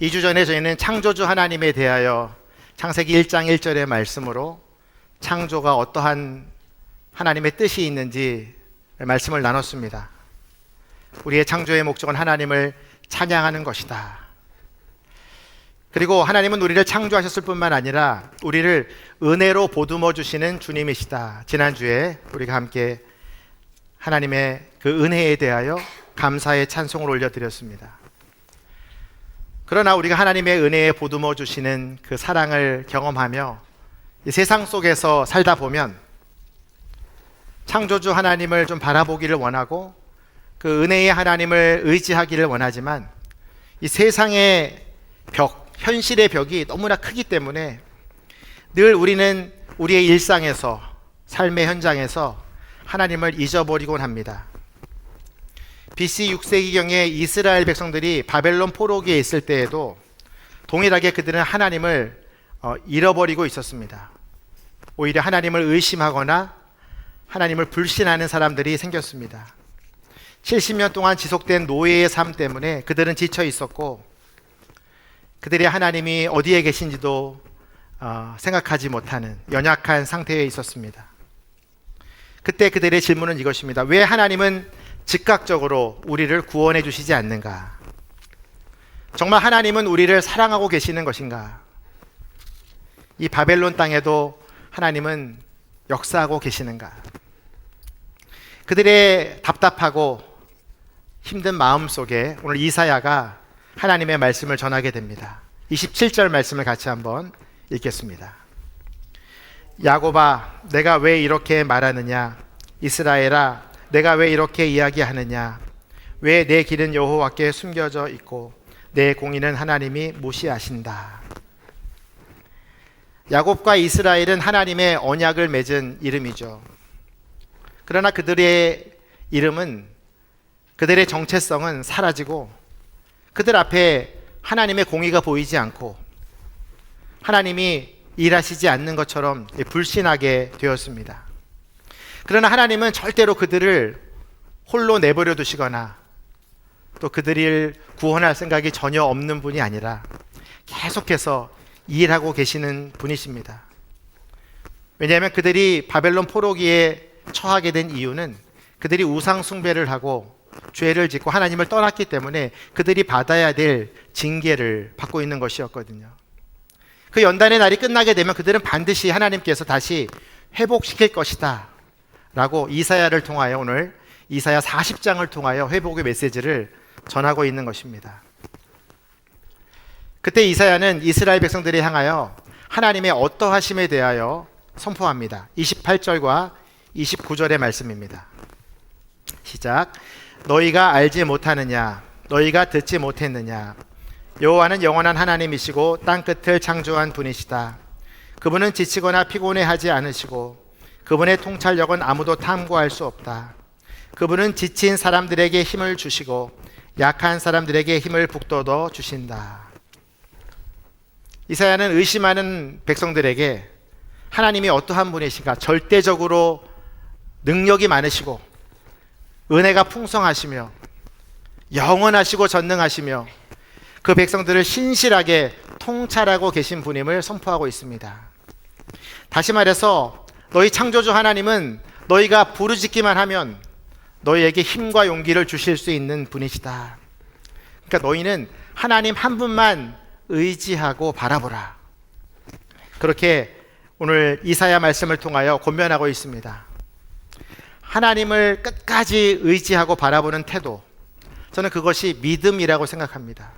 2주 전에 저희는 창조주 하나님에 대하여 창세기 1장 1절의 말씀으로 창조가 어떠한 하나님의 뜻이 있는지 말씀을 나눴습니다. 우리의 창조의 목적은 하나님을 찬양하는 것이다. 그리고 하나님은 우리를 창조하셨을 뿐만 아니라 우리를 은혜로 보듬어 주시는 주님이시다. 지난주에 우리가 함께 하나님의 그 은혜에 대하여 감사의 찬송을 올려드렸습니다. 그러나 우리가 하나님의 은혜에 보듬어 주시는 그 사랑을 경험하며 이 세상 속에서 살다 보면 창조주 하나님을 좀 바라보기를 원하고 그 은혜의 하나님을 의지하기를 원하지만 이 세상의 벽, 현실의 벽이 너무나 크기 때문에 늘 우리는 우리의 일상에서, 삶의 현장에서 하나님을 잊어버리곤 합니다. BC 6세기경에 이스라엘 백성들이 바벨론 포로기에 있을 때에도 동일하게 그들은 하나님을 잃어버리고 있었습니다. 오히려 하나님을 의심하거나 하나님을 불신하는 사람들이 생겼습니다. 70년 동안 지속된 노예의 삶 때문에 그들은 지쳐 있었고 그들의 하나님이 어디에 계신지도 생각하지 못하는 연약한 상태에 있었습니다. 그때 그들의 질문은 이것입니다. 왜 하나님은 즉각적으로 우리를 구원해 주시지 않는가? 정말 하나님은 우리를 사랑하고 계시는 것인가? 이 바벨론 땅에도 하나님은 역사하고 계시는가? 그들의 답답하고 힘든 마음 속에 오늘 이사야가 하나님의 말씀을 전하게 됩니다. 27절 말씀을 같이 한번 읽겠습니다. 야곱아, 내가 왜 이렇게 말하느냐? 이스라엘아, 내가 왜 이렇게 이야기하느냐? 왜 내 길은 여호와께 숨겨져 있고 내 공의는 하나님이 무시하신다. 야곱과 이스라엘은 하나님의 언약을 맺은 이름이죠. 그러나 그들의 이름은, 그들의 정체성은 사라지고 그들 앞에 하나님의 공의가 보이지 않고 하나님이 일하시지 않는 것처럼 불신하게 되었습니다. 그러나 하나님은 절대로 그들을 홀로 내버려 두시거나 또 그들을 구원할 생각이 전혀 없는 분이 아니라 계속해서 일하고 계시는 분이십니다. 왜냐하면 그들이 바벨론 포로기에 처하게 된 이유는 그들이 우상 숭배를 하고 죄를 짓고 하나님을 떠났기 때문에 그들이 받아야 될 징계를 받고 있는 것이었거든요. 그 연단의 날이 끝나게 되면 그들은 반드시 하나님께서 다시 회복시킬 것이다 라고 이사야를 통하여 오늘 이사야 40장을 통하여 회복의 메시지를 전하고 있는 것입니다. 그때 이사야는 이스라엘 백성들을 향하여 하나님의 어떠하심에 대하여 선포합니다. 28절과 29절의 말씀입니다. 시작. 너희가 알지 못하느냐? 너희가 듣지 못했느냐? 여호와는 영원한 하나님이시고 땅끝을 창조한 분이시다. 그분은 지치거나 피곤해하지 않으시고 그분의 통찰력은 아무도 탐구할 수 없다. 그분은 지친 사람들에게 힘을 주시고 약한 사람들에게 힘을 북돋워 주신다. 이사야는 의심하는 백성들에게 하나님이 어떠한 분이신가? 절대적으로 능력이 많으시고 은혜가 풍성하시며 영원하시고 전능하시며 그 백성들을 신실하게 통찰하고 계신 분임을 선포하고 있습니다. 다시 말해서 너희 창조주 하나님은 너희가 부르짖기만 하면 너희에게 힘과 용기를 주실 수 있는 분이시다. 그러니까 너희는 하나님 한 분만 의지하고 바라보라. 그렇게 오늘 이사야 말씀을 통하여 권면하고 있습니다. 하나님을 끝까지 의지하고 바라보는 태도, 저는 그것이 믿음이라고 생각합니다.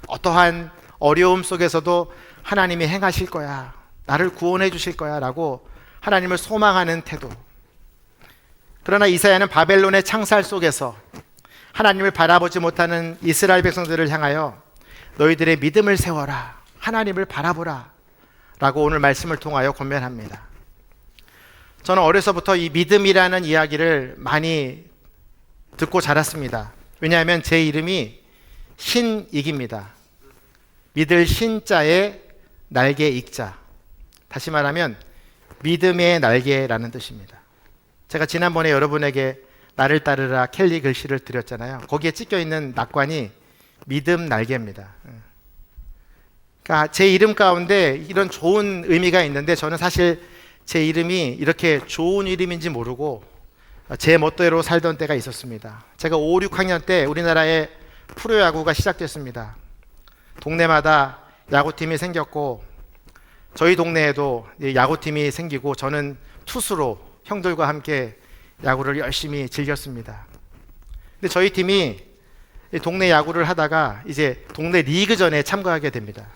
어떠한 어려움 속에서도 하나님이 행하실 거야, 나를 구원해 주실 거야 라고 하나님을 소망하는 태도. 그러나 이사야는 바벨론의 창살 속에서 하나님을 바라보지 못하는 이스라엘 백성들을 향하여 너희들의 믿음을 세워라, 하나님을 바라보라 라고 오늘 말씀을 통하여 권면합니다. 저는 어려서부터 이 믿음이라는 이야기를 많이 듣고 자랐습니다. 왜냐하면 제 이름이 신익입니다. 믿을 신자에 날개 익자. 다시 말하면 믿음의 날개라는 뜻입니다. 제가 지난번에 여러분에게 나를 따르라 켈리 글씨를 드렸잖아요. 거기에 찍혀 있는 낙관이 믿음 날개입니다. 그러니까 제 이름 가운데 이런 좋은 의미가 있는데 저는 사실 제 이름이 이렇게 좋은 이름인지 모르고 제 멋대로 살던 때가 있었습니다. 제가 5, 6학년 때 우리나라에 프로야구가 시작됐습니다. 동네마다 야구팀이 생겼고 저희 동네에도 야구팀이 생기고 저는 투수로 형들과 함께 야구를 열심히 즐겼습니다. 근데 저희 팀이 동네 야구를 하다가 이제 동네 리그전에 참가하게 됩니다.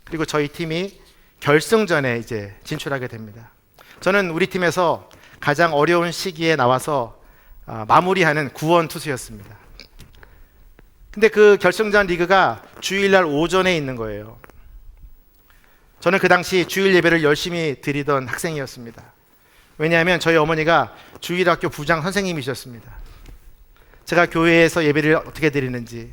그리고 저희 팀이 결승전에 이제 진출하게 됩니다. 저는 우리 팀에서 가장 어려운 시기에 나와서 마무리하는 구원 투수였습니다. 근데 그 결승전 리그가 주일날 오전에 있는 거예요. 저는 그 당시 주일 예배를 열심히 드리던 학생이었습니다. 왜냐하면 저희 어머니가 주일학교 부장 선생님이셨습니다. 제가 교회에서 예배를 어떻게 드리는지,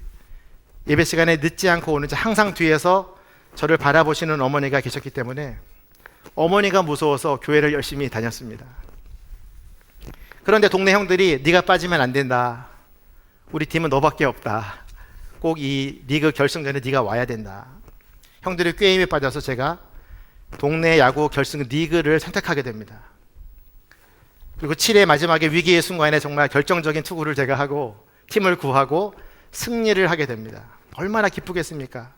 예배 시간에 늦지 않고 오는지 항상 뒤에서 저를 바라보시는 어머니가 계셨기 때문에 어머니가 무서워서 교회를 열심히 다녔습니다. 그런데 동네 형들이 네가 빠지면 안 된다. 우리 팀은 너밖에 없다. 꼭 이 리그 결승전에 네가 와야 된다. 형들이 꾀임에 빠져서 제가 동네 야구 결승 리그를 선택하게 됩니다. 그리고 7회 마지막에 위기의 순간에 정말 결정적인 투구를 제가 하고 팀을 구하고 승리를 하게 됩니다. 얼마나 기쁘겠습니까?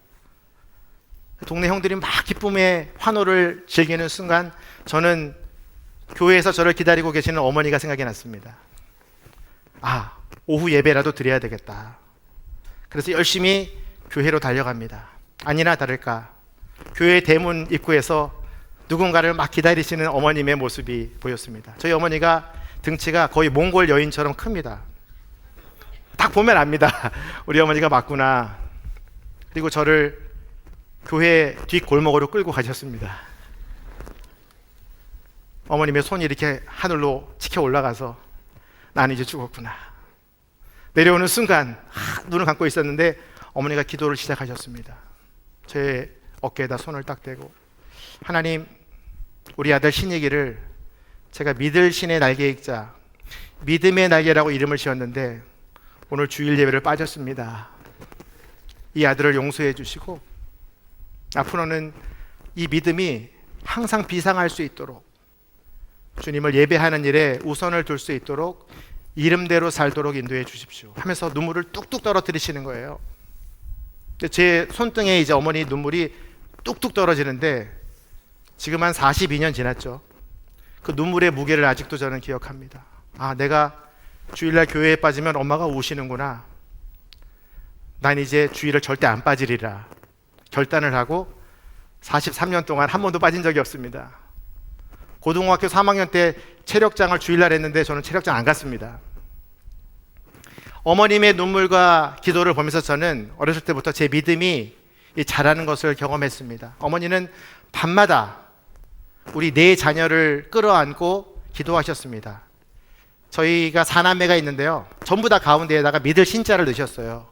동네 형들이 막 기쁨의 환호를 즐기는 순간 저는 교회에서 저를 기다리고 계시는 어머니가 생각이 났습니다. 아, 오후 예배라도 드려야 되겠다. 그래서 열심히 교회로 달려갑니다. 아니나 다를까 교회 대문 입구에서 누군가를 막 기다리시는 어머님의 모습이 보였습니다. 저희 어머니가 등치가 거의 몽골 여인처럼 큽니다. 딱 보면 압니다. 우리 어머니가 맞구나. 그리고 저를 교회 뒷골목으로 끌고 가셨습니다. 어머님의 손이 이렇게 하늘로 치켜 올라가서 나는 이제 죽었구나. 내려오는 순간 눈을 감고 있었는데 어머니가 기도를 시작하셨습니다. 제 어깨에다 손을 딱 대고 하나님, 우리 아들 신익이를 제가 믿을 신의 날개 읽자 믿음의 날개라고 이름을 지었는데 오늘 주일 예배를 빠졌습니다. 이 아들을 용서해 주시고 앞으로는 이 믿음이 항상 비상할 수 있도록 주님을 예배하는 일에 우선을 둘 수 있도록 이름대로 살도록 인도해 주십시오 하면서 눈물을 뚝뚝 떨어뜨리시는 거예요. 제 손등에 이제 어머니 눈물이 뚝뚝 떨어지는데 지금 한 42년 지났죠. 그 눈물의 무게를 아직도 저는 기억합니다. 아, 내가 주일날 교회에 빠지면 엄마가 우시는구나. 난 이제 주일을 절대 안 빠지리라 결단을 하고 43년 동안 한 번도 빠진 적이 없습니다. 고등학교 3학년 때 체력장을 주일날 했는데 저는 체력장 안 갔습니다. 어머님의 눈물과 기도를 보면서 저는 어렸을 때부터 제 믿음이 자라는 것을 경험했습니다. 어머니는 밤마다 우리 네 자녀를 끌어안고 기도하셨습니다. 저희가 4남매가 있는데요, 전부 다 가운데에다가 믿을 신자를 넣으셨어요.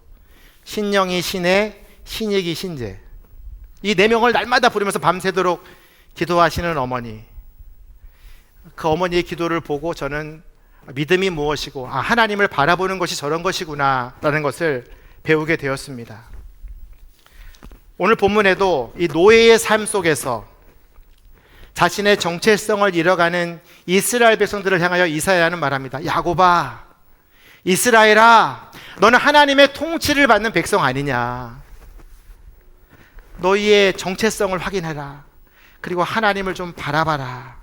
신영이 신혜, 신익이 신재. 이 4명을 날마다 부르면서 밤새도록 기도하시는 어머니. 그 어머니의 기도를 보고 저는 믿음이 무엇이고 하나님을 바라보는 것이 저런 것이구나 라는 것을 배우게 되었습니다. 오늘 본문에도 이 노예의 삶 속에서 자신의 정체성을 잃어가는 이스라엘 백성들을 향하여 이사야는 말합니다. 야곱아, 이스라엘아, 너는 하나님의 통치를 받는 백성 아니냐. 너희의 정체성을 확인해라. 그리고 하나님을 좀 바라봐라.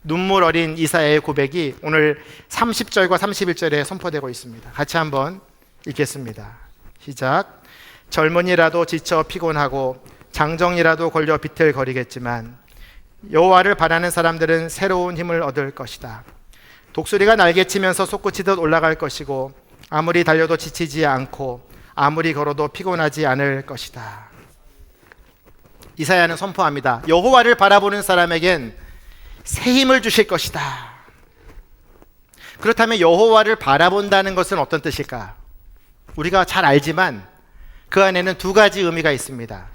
눈물 어린 이사야의 고백이 오늘 30절과 31절에 선포되고 있습니다. 같이 한번 읽겠습니다. 시작. 젊은이라도 지쳐 피곤하고 장정이라도 걸려 비틀거리겠지만 여호와를 바라는 사람들은 새로운 힘을 얻을 것이다. 독수리가 날개치면서 솟구치듯 올라갈 것이고 아무리 달려도 지치지 않고 아무리 걸어도 피곤하지 않을 것이다. 이사야는 선포합니다. 여호와를 바라보는 사람에겐 새 힘을 주실 것이다. 그렇다면 여호와를 바라본다는 것은 어떤 뜻일까? 우리가 잘 알지만 그 안에는 두 가지 의미가 있습니다.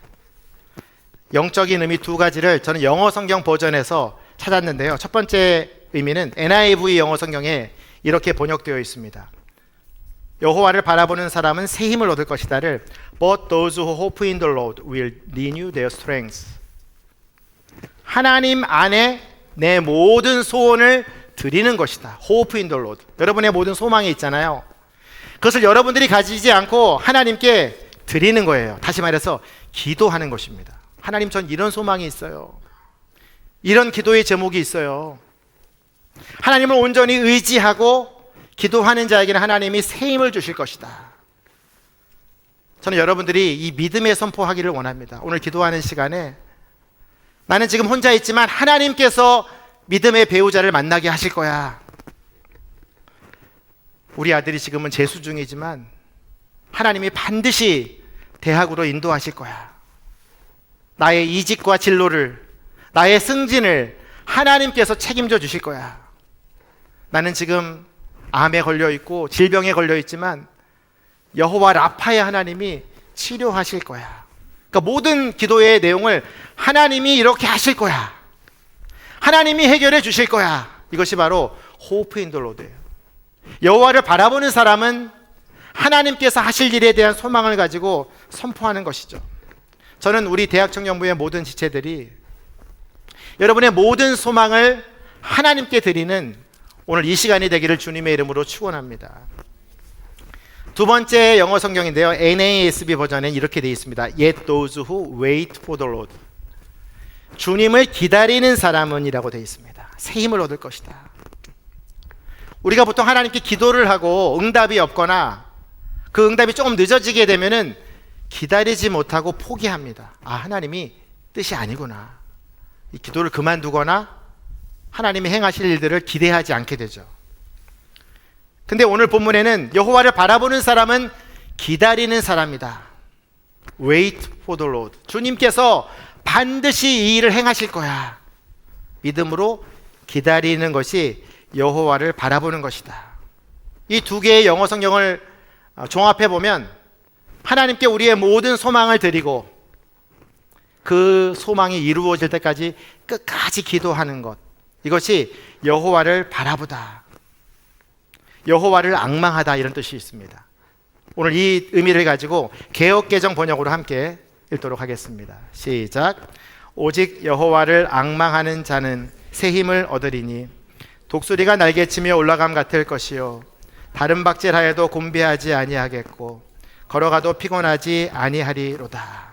영적인 의미 두 가지를 저는 영어 성경 버전에서 찾았는데요. 첫 번째 의미는 NIV 영어 성경에 이렇게 번역되어 있습니다. 여호와를 바라보는 사람은 새 힘을 얻을 것이다를 But those who hope in the Lord will renew their strength. 하나님 안에 내 모든 소원을 드리는 것이다. Hope in the Lord. 여러분의 모든 소망이 있잖아요. 그것을 여러분들이 가지지 않고 하나님께 드리는 거예요. 다시 말해서 기도하는 것입니다. 하나님, 전 이런 소망이 있어요. 이런 기도의 제목이 있어요. 하나님을 온전히 의지하고 기도하는 자에게는 하나님이 새 힘을 주실 것이다. 저는 여러분들이 이 믿음의 선포하기를 원합니다. 오늘 기도하는 시간에 나는 지금 혼자 있지만 하나님께서 믿음의 배우자를 만나게 하실 거야. 우리 아들이 지금은 재수 중이지만 하나님이 반드시 대학으로 인도하실 거야. 나의 이직과 진로를, 나의 승진을 하나님께서 책임져 주실 거야. 나는 지금 암에 걸려 있고 질병에 걸려 있지만 여호와 라파의 하나님이 치료하실 거야. 그러니까 모든 기도의 내용을 하나님이 이렇게 하실 거야. 하나님이 해결해 주실 거야. 이것이 바로 호프 인 더 로드예요. 여호와를 바라보는 사람은 하나님께서 하실 일에 대한 소망을 가지고 선포하는 것이죠. 저는 우리 대학 청년부의 모든 지체들이 여러분의 모든 소망을 하나님께 드리는 오늘 이 시간이 되기를 주님의 이름으로 축원합니다. 두 번째 영어 성경인데요. NASB 버전엔 이렇게 되어 있습니다. Yet those who wait for the Lord. 주님을 기다리는 사람은 이라고 되어 있습니다. 새 힘을 얻을 것이다. 우리가 보통 하나님께 기도를 하고 응답이 없거나 그 응답이 조금 늦어지게 되면은 기다리지 못하고 포기합니다. 아, 하나님이 뜻이 아니구나. 이 기도를 그만두거나 하나님이 행하실 일들을 기대하지 않게 되죠. 근데 오늘 본문에는 여호와를 바라보는 사람은 기다리는 사람이다. Wait for the Lord. 주님께서 반드시 이 일을 행하실 거야. 믿음으로 기다리는 것이 여호와를 바라보는 것이다. 이 두 개의 영어 성경을 종합해 보면 하나님께 우리의 모든 소망을 드리고 그 소망이 이루어질 때까지 끝까지 기도하는 것, 이것이 여호와를 바라보다, 여호와를 앙망하다, 이런 뜻이 있습니다. 오늘 이 의미를 가지고 개역개정 번역으로 함께 읽도록 하겠습니다. 시작. 오직 여호와를 앙망하는 자는 새 힘을 얻으리니 독수리가 날개치며 올라감 같을 것이요 다른 박질하여도 곤비하지 아니하겠고 걸어가도 피곤하지 아니하리로다.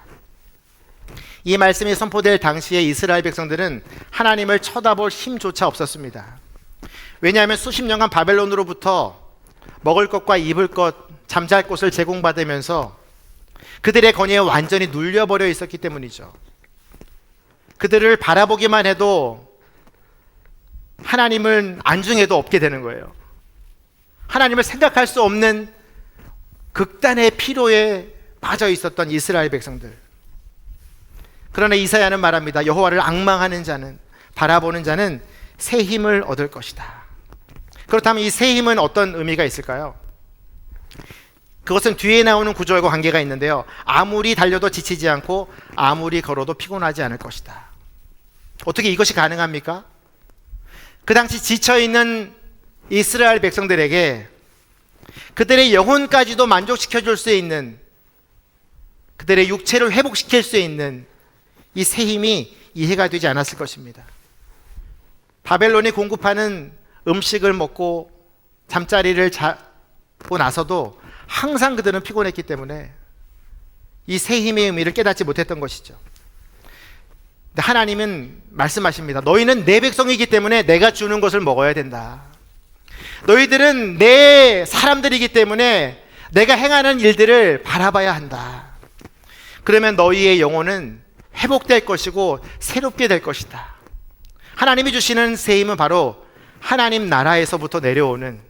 이 말씀이 선포될 당시에 이스라엘 백성들은 하나님을 쳐다볼 힘조차 없었습니다. 왜냐하면 수십 년간 바벨론으로부터 먹을 것과 입을 것, 잠잘 곳을 제공받으면서 그들의 권위에 완전히 눌려버려 있었기 때문이죠. 그들을 바라보기만 해도 하나님은 안중에도 없게 되는 거예요. 하나님을 생각할 수 없는 극단의 피로에 빠져 있었던 이스라엘 백성들. 그러나 이사야는 말합니다. 여호와를 앙망하는 자는, 바라보는 자는 새 힘을 얻을 것이다. 그렇다면 이 새 힘은 어떤 의미가 있을까요? 그것은 뒤에 나오는 구절과 관계가 있는데요. 아무리 달려도 지치지 않고 아무리 걸어도 피곤하지 않을 것이다. 어떻게 이것이 가능합니까? 그 당시 지쳐있는 이스라엘 백성들에게 그들의 영혼까지도 만족시켜줄 수 있는, 그들의 육체를 회복시킬 수 있는 이 새 힘이 이해가 되지 않았을 것입니다. 바벨론이 공급하는 음식을 먹고 잠자리를 자고 나서도 항상 그들은 피곤했기 때문에 이 새 힘의 의미를 깨닫지 못했던 것이죠. 근데 하나님은 말씀하십니다. 너희는 내 백성이기 때문에 내가 주는 것을 먹어야 된다. 너희들은 내 사람들이기 때문에 내가 행하는 일들을 바라봐야 한다. 그러면 너희의 영혼은 회복될 것이고 새롭게 될 것이다. 하나님이 주시는 새 힘은 바로 하나님 나라에서부터 내려오는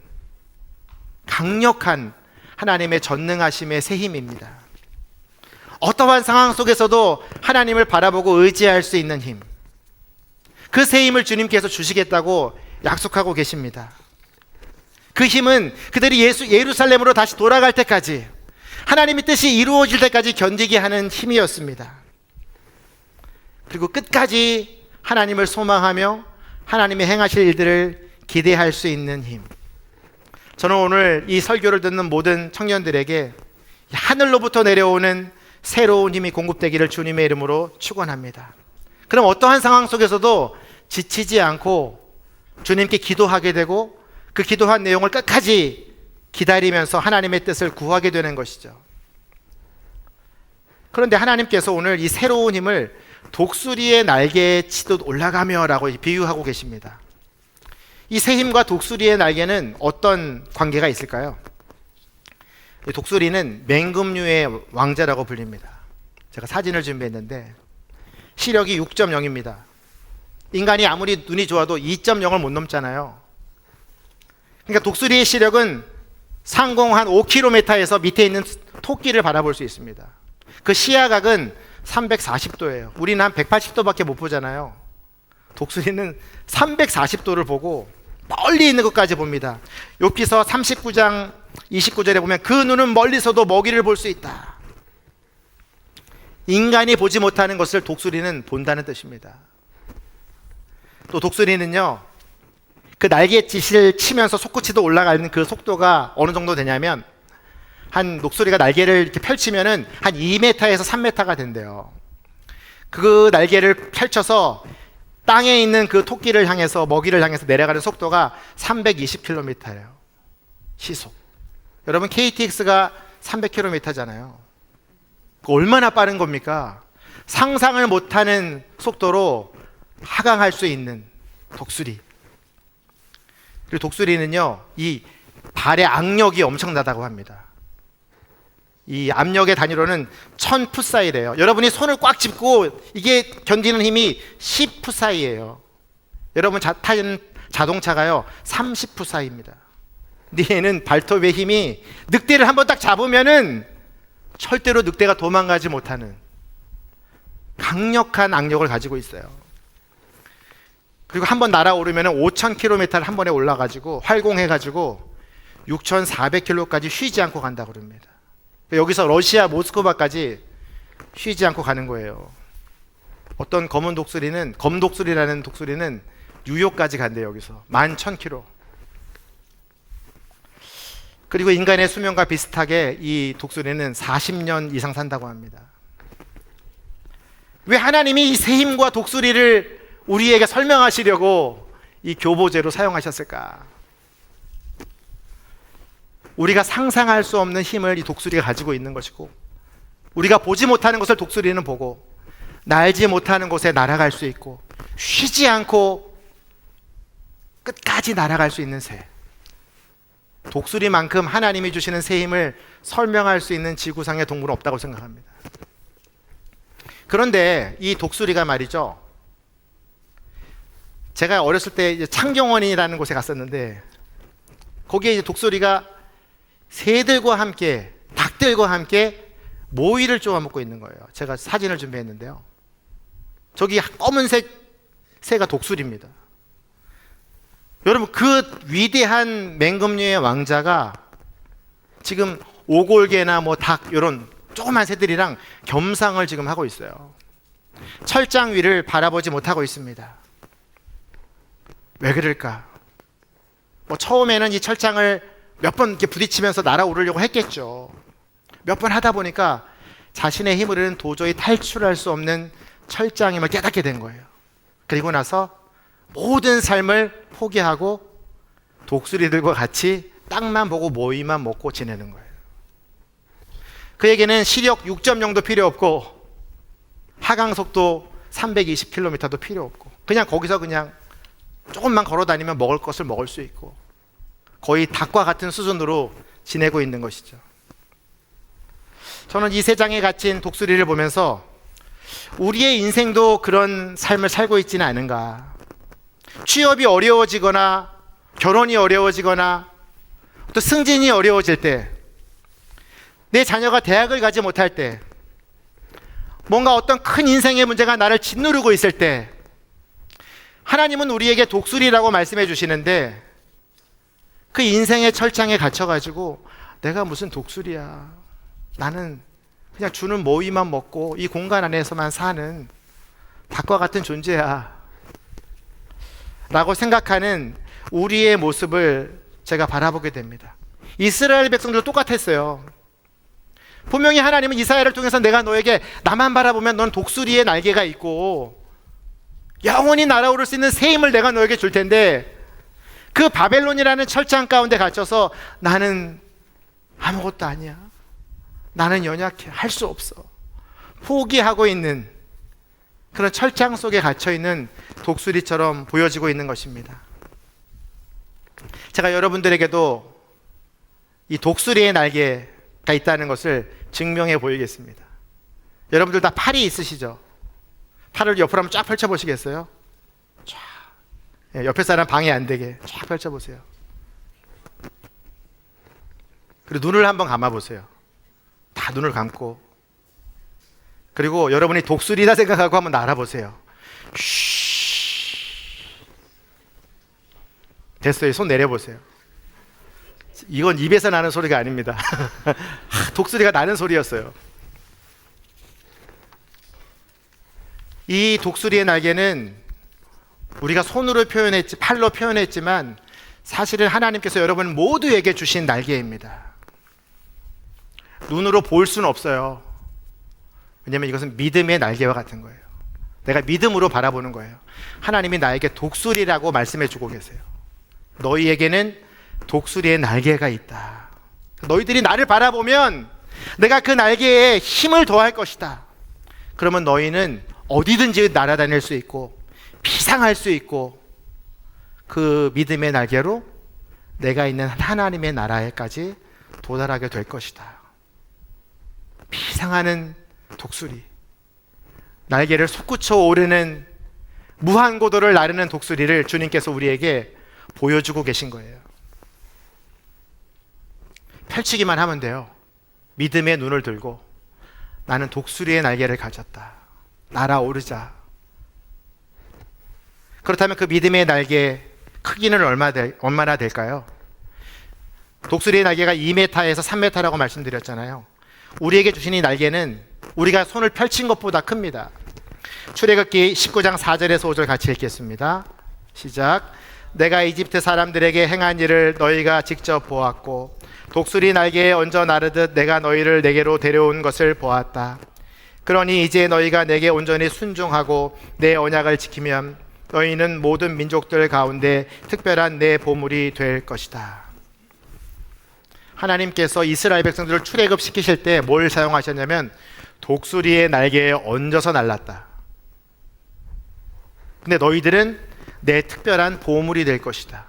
강력한 하나님의 전능하심의 새 힘입니다. 어떠한 상황 속에서도 하나님을 바라보고 의지할 수 있는 힘, 그 새 힘을 주님께서 주시겠다고 약속하고 계십니다. 그 힘은 그들이 예루살렘으로 다시 돌아갈 때까지, 하나님의 뜻이 이루어질 때까지 견디게 하는 힘이었습니다. 그리고 끝까지 하나님을 소망하며 하나님의 행하실 일들을 기대할 수 있는 힘. 저는 오늘 이 설교를 듣는 모든 청년들에게 하늘로부터 내려오는 새로운 힘이 공급되기를 주님의 이름으로 축원합니다. 그럼 어떠한 상황 속에서도 지치지 않고 주님께 기도하게 되고 그 기도한 내용을 끝까지 기다리면서 하나님의 뜻을 구하게 되는 것이죠. 그런데 하나님께서 오늘 이 새로운 힘을 독수리의 날개에 치듯 올라가며 라고 비유하고 계십니다. 이 새 힘과 독수리의 날개는 어떤 관계가 있을까요? 독수리는 맹금류의 왕자라고 불립니다. 제가 사진을 준비했는데 시력이 6.0입니다. 인간이 아무리 눈이 좋아도 2.0을 못 넘잖아요. 그러니까 독수리의 시력은 상공 한 5km에서 밑에 있는 토끼를 바라볼 수 있습니다. 그 시야각은 340도예요. 우리는 한 180도밖에 못 보잖아요. 독수리는 340도를 보고 멀리 있는 것까지 봅니다. 욥기서 39장 29절에 보면 그 눈은 멀리서도 먹이를 볼 수 있다. 인간이 보지 못하는 것을 독수리는 본다는 뜻입니다. 또 독수리는요, 그 날갯짓을 치면서 솟구치도 올라가는 그 속도가 어느 정도 되냐면 한 독수리가 날개를 이렇게 펼치면은 한 2m에서 3m가 된대요. 그 날개를 펼쳐서 땅에 있는 그 토끼를 향해서 먹이를 향해서 내려가는 속도가 320km예요. 시속. 여러분 KTX가 300km잖아요. 얼마나 빠른 겁니까? 상상을 못하는 속도로 하강할 수 있는 독수리. 그리고 독수리는요, 이 발의 악력이 엄청나다고 합니다. 이 압력의 단위로는 1000풋사이래요. 여러분이 손을 꽉 짚고 이게 견디는 힘이 10풋사이예요. 여러분 타는 자동차가요 30풋사이입니다. 근데 얘는 발톱의 힘이 늑대를 한번 딱 잡으면은 절대로 늑대가 도망가지 못하는 강력한 악력을 가지고 있어요. 그리고 한번 날아오르면 5000km를 한 번에 올라가지고 활공해가지고 6400km까지 쉬지 않고 간다고 그럽니다. 여기서 러시아 모스크바까지 쉬지 않고 가는 거예요. 어떤 검독수리라는 독수리는 뉴욕까지 간대요. 여기서 11,000km. 그리고 인간의 수명과 비슷하게 이 독수리는 40년 이상 산다고 합니다. 왜 하나님이 이 새 힘과 독수리를 우리에게 설명하시려고 이 교보제로 사용하셨을까? 우리가 상상할 수 없는 힘을 이 독수리가 가지고 있는 것이고, 우리가 보지 못하는 것을 독수리는 보고 날지 못하는 곳에 날아갈 수 있고 쉬지 않고 끝까지 날아갈 수 있는 새. 독수리만큼 하나님이 주시는 새 힘을 설명할 수 있는 지구상의 동물은 없다고 생각합니다. 그런데 이 독수리가 말이죠, 제가 어렸을 때 이제 창경원이라는 곳에 갔었는데 거기에 이제 독수리가 새들과 함께, 닭들과 함께 모이를 쪼아먹고 있는 거예요. 제가 사진을 준비했는데요. 저기 검은색 새가 독수리입니다. 여러분, 그 위대한 맹금류의 왕자가 지금 오골개나 뭐 닭 이런 조그만 새들이랑 겸상을 지금 하고 있어요. 철장 위를 바라보지 못하고 있습니다. 왜 그럴까? 뭐 처음에는 이 철장을 몇 번 이렇게 부딪히면서 날아오르려고 했겠죠. 몇 번 하다 보니까 자신의 힘으로는 도저히 탈출할 수 없는 철장임을 깨닫게 된 거예요. 그리고 나서 모든 삶을 포기하고 독수리들과 같이 땅만 보고 모이만 먹고 지내는 거예요. 그에게는 시력 6.0도 필요 없고 하강속도 320km도 필요 없고 그냥 거기서 그냥 조금만 걸어 다니면 먹을 것을 먹을 수 있고 거의 닭과 같은 수준으로 지내고 있는 것이죠. 저는 이 세상에 갇힌 독수리를 보면서 우리의 인생도 그런 삶을 살고 있지는 않은가. 취업이 어려워지거나 결혼이 어려워지거나 또 승진이 어려워질 때, 내 자녀가 대학을 가지 못할 때, 뭔가 어떤 큰 인생의 문제가 나를 짓누르고 있을 때 하나님은 우리에게 독수리라고 말씀해 주시는데 그 인생의 철창에 갇혀가지고 내가 무슨 독수리야, 나는 그냥 주는 모이만 먹고 이 공간 안에서만 사는 닭과 같은 존재야 라고 생각하는 우리의 모습을 제가 바라보게 됩니다. 이스라엘 백성들도 똑같았어요. 분명히 하나님은 이사야를 통해서 내가 너에게 나만 바라보면 넌 독수리의 날개가 있고 영원히 날아오를 수 있는 새 힘을 내가 너에게 줄 텐데 그 바벨론이라는 철장 가운데 갇혀서 나는 아무것도 아니야, 나는 연약해, 할 수 없어, 포기하고 있는 그런 철장 속에 갇혀있는 독수리처럼 보여지고 있는 것입니다. 제가 여러분들에게도 이 독수리의 날개가 있다는 것을 증명해 보이겠습니다. 여러분들 다 팔이 있으시죠? 팔을 옆으로 한번 쫙 펼쳐보시겠어요? 쫙. 옆에 사람 방해 안 되게 쫙 펼쳐보세요. 그리고 눈을 한번 감아보세요. 다 눈을 감고, 그리고 여러분이 독수리다 생각하고 한번 날아보세요. 됐어요. 손 내려보세요. 이건 입에서 나는 소리가 아닙니다. 독수리가 나는 소리였어요. 이 독수리의 날개는 우리가 손으로 표현했지, 팔로 표현했지만 사실은 하나님께서 여러분 모두에게 주신 날개입니다. 눈으로 볼 수는 없어요. 왜냐하면 이것은 믿음의 날개와 같은 거예요. 내가 믿음으로 바라보는 거예요. 하나님이 나에게 독수리라고 말씀해 주고 계세요. 너희에게는 독수리의 날개가 있다. 너희들이 나를 바라보면 내가 그 날개에 힘을 더할 것이다. 그러면 너희는 어디든지 날아다닐 수 있고 비상할 수 있고 그 믿음의 날개로 내가 있는 하나님의 나라에까지 도달하게 될 것이다. 비상하는 독수리, 날개를 솟구쳐 오르는 무한고도를 나르는 독수리를 주님께서 우리에게 보여주고 계신 거예요. 펼치기만 하면 돼요. 믿음의 눈을 들고 나는 독수리의 날개를 가졌다, 날아오르자. 그렇다면 그 믿음의 날개 크기는 얼마나 될까요? 독수리의 날개가 2m에서 3m라고 말씀드렸잖아요. 우리에게 주신 이 날개는 우리가 손을 펼친 것보다 큽니다. 출애굽기 19장 4절에서 5절 같이 읽겠습니다. 시작. 내가 이집트 사람들에게 행한 일을 너희가 직접 보았고 독수리 날개에 얹어 나르듯 내가 너희를 내게로 데려온 것을 보았다. 그러니 이제 너희가 내게 온전히 순종하고 내 언약을 지키면 너희는 모든 민족들 가운데 특별한 내 보물이 될 것이다. 하나님께서 이스라엘 백성들을 출애굽시키실 때 뭘 사용하셨냐면 독수리의 날개에 얹어서 날랐다. 근데 너희들은 내 특별한 보물이 될 것이다.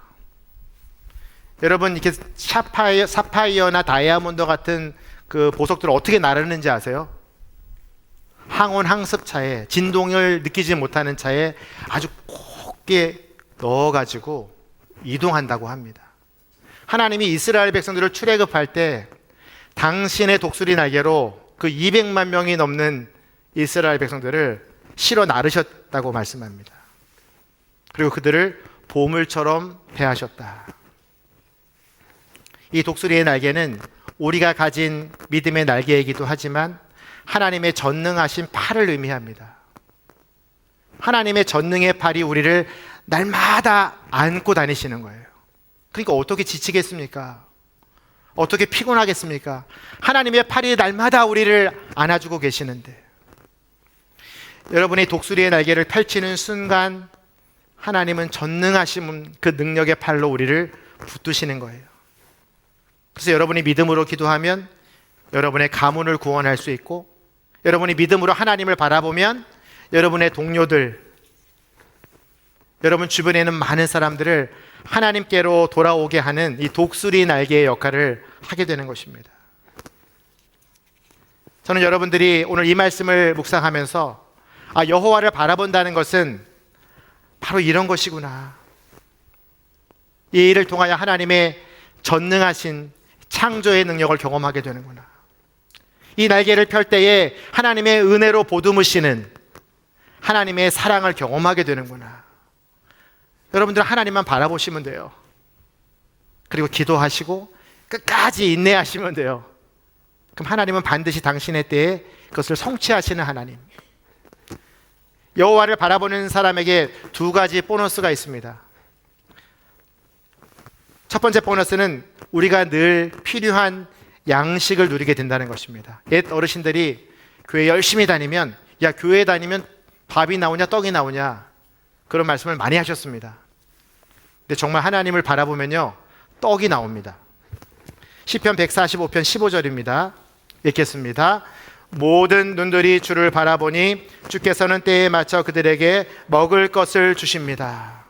여러분, 이렇게 사파이어나 다이아몬드 같은 그 보석들을 어떻게 나르는지 아세요? 항온 항습차에, 진동을 느끼지 못하는 차에 아주 곱게 넣어가지고 이동한다고 합니다. 하나님이 이스라엘 백성들을 출애굽할 때 당신의 독수리 날개로 그 200만 명이 넘는 이스라엘 백성들을 실어 나르셨다고 말씀합니다. 그리고 그들을 보물처럼 대하셨다. 이 독수리의 날개는 우리가 가진 믿음의 날개이기도 하지만 하나님의 전능하신 팔을 의미합니다. 하나님의 전능의 팔이 우리를 날마다 안고 다니시는 거예요. 그러니까 어떻게 지치겠습니까? 어떻게 피곤하겠습니까? 하나님의 팔이 날마다 우리를 안아주고 계시는데, 여러분이 독수리의 날개를 펼치는 순간 하나님은 전능하신 그 능력의 팔로 우리를 붙드시는 거예요. 그래서 여러분이 믿음으로 기도하면 여러분의 가문을 구원할 수 있고, 여러분이 믿음으로 하나님을 바라보면 여러분의 동료들, 여러분 주변에 있는 많은 사람들을 하나님께로 돌아오게 하는 이 독수리 날개의 역할을 하게 되는 것입니다. 저는 여러분들이 오늘 이 말씀을 묵상하면서 여호와를 바라본다는 것은 바로 이런 것이구나, 이 일을 통하여 하나님의 전능하신 창조의 능력을 경험하게 되는구나, 이 날개를 펼 때에 하나님의 은혜로 보듬으시는 하나님의 사랑을 경험하게 되는구나. 여러분들은 하나님만 바라보시면 돼요. 그리고 기도하시고 끝까지 인내하시면 돼요. 그럼 하나님은 반드시 당신의 때에 그것을 성취하시는 하나님. 여호와를 바라보는 사람에게 두 가지 보너스가 있습니다. 첫 번째 보너스는 우리가 늘 필요한 양식을 누리게 된다는 것입니다. 옛 어르신들이 교회 열심히 다니면, 야, 교회 다니면 밥이 나오냐 떡이 나오냐, 그런 말씀을 많이 하셨습니다. 근데 정말 하나님을 바라보면요, 떡이 나옵니다. 시편 145편 15절입니다. 읽겠습니다. 모든 눈들이 주를 바라보니 주께서는 때에 맞춰 그들에게 먹을 것을 주십니다.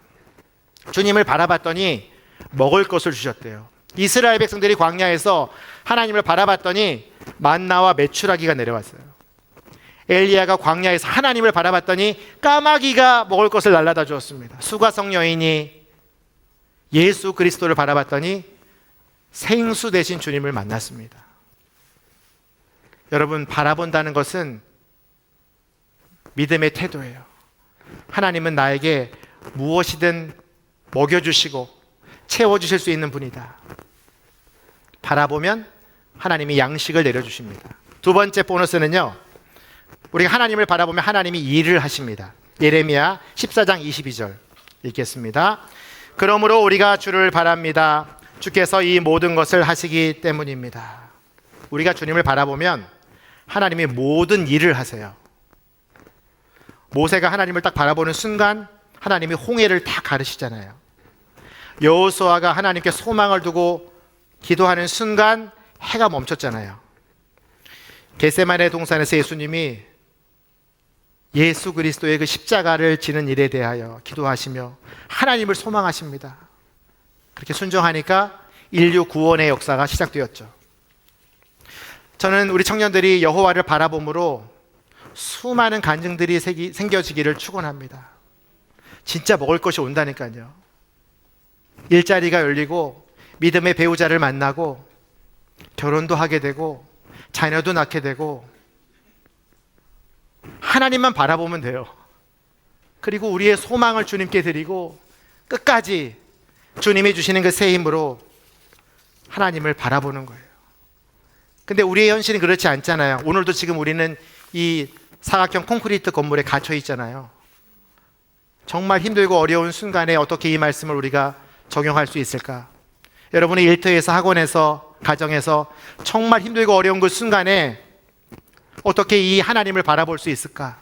주님을 바라봤더니 먹을 것을 주셨대요. 이스라엘 백성들이 광야에서 하나님을 바라봤더니 만나와 메추라기가 내려왔어요. 엘리야가 광야에서 하나님을 바라봤더니 까마귀가 먹을 것을 날라다 주었습니다. 수가성 여인이 예수 그리스도를 바라봤더니 생수 대신 주님을 만났습니다. 여러분, 바라본다는 것은 믿음의 태도예요. 하나님은 나에게 무엇이든 먹여주시고 채워주실 수 있는 분이다. 바라보면 하나님이 양식을 내려주십니다. 두 번째 보너스는요, 우리가 하나님을 바라보면 하나님이 일을 하십니다. 예레미야 14장 22절 읽겠습니다. 그러므로 우리가 주를 바랍니다. 주께서 이 모든 것을 하시기 때문입니다. 우리가 주님을 바라보면 하나님이 모든 일을 하세요. 모세가 하나님을 딱 바라보는 순간 하나님이 홍해를 다 가르시잖아요. 여호수아가 하나님께 소망을 두고 기도하는 순간 해가 멈췄잖아요. 겟세마네 동산에서 예수님이 예수 그리스도의 그 십자가를 지는 일에 대하여 기도하시며 하나님을 소망하십니다. 그렇게 순종하니까 인류 구원의 역사가 시작되었죠. 저는 우리 청년들이 여호와를 바라봄으로 수많은 간증들이 생겨지기를 축원합니다. 진짜 먹을 것이 온다니까요. 일자리가 열리고 믿음의 배우자를 만나고 결혼도 하게 되고 자녀도 낳게 되고, 하나님만 바라보면 돼요. 그리고 우리의 소망을 주님께 드리고 끝까지 주님이 주시는 그 새 힘으로 하나님을 바라보는 거예요. 근데 우리의 현실은 그렇지 않잖아요. 오늘도 지금 우리는 이 사각형 콘크리트 건물에 갇혀 있잖아요. 정말 힘들고 어려운 순간에 어떻게 이 말씀을 우리가 적용할 수 있을까? 여러분의 일터에서, 학원에서, 가정에서 정말 힘들고 어려운 그 순간에 어떻게 이 하나님을 바라볼 수 있을까?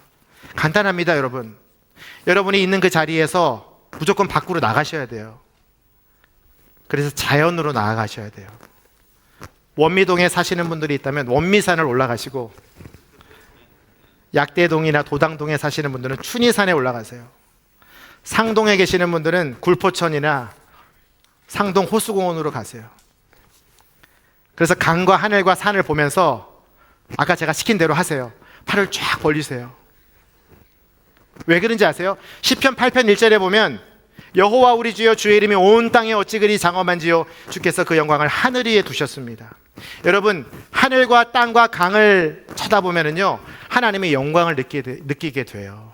간단합니다, 여러분. 여러분이 있는 그 자리에서 무조건 밖으로 나가셔야 돼요. 그래서 자연으로 나아가셔야 돼요. 원미동에 사시는 분들이 있다면 원미산을 올라가시고, 약대동이나 도당동에 사시는 분들은 춘희산에 올라가세요. 상동에 계시는 분들은 굴포천이나 상동 호수공원으로 가세요. 그래서 강과 하늘과 산을 보면서 아까 제가 시킨 대로 하세요. 팔을 쫙 벌리세요. 왜 그런지 아세요? 시편 8편 1절에 보면 여호와 우리 주여 주의 이름이 온 땅에 어찌 그리 장엄한지요 주께서 그 영광을 하늘 위에 두셨습니다. 여러분, 하늘과 땅과 강을 쳐다보면은요 하나님의 영광을 느끼게 돼요.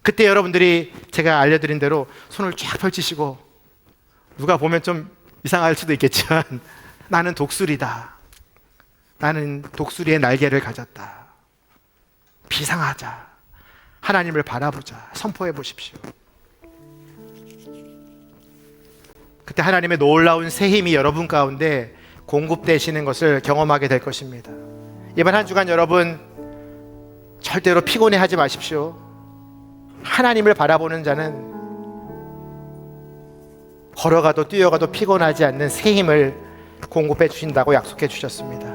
그때 여러분들이 제가 알려드린 대로 손을 쫙 펼치시고, 누가 보면 좀 이상할 수도 있겠지만 나는 독수리다. 나는 독수리의 날개를 가졌다. 비상하자. 하나님을 바라보자. 선포해 보십시오. 그때 하나님의 놀라운 새 힘이 여러분 가운데 공급되시는 것을 경험하게 될 것입니다. 이번 한 주간 여러분 절대로 피곤해하지 마십시오. 하나님을 바라보는 자는 걸어가도 뛰어가도 피곤하지 않는 새 힘을 공급해 주신다고 약속해 주셨습니다.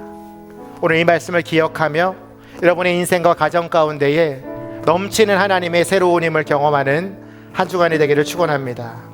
오늘 이 말씀을 기억하며 여러분의 인생과 가정 가운데에 넘치는 하나님의 새로운 힘을 경험하는 한 주간이 되기를 축원합니다.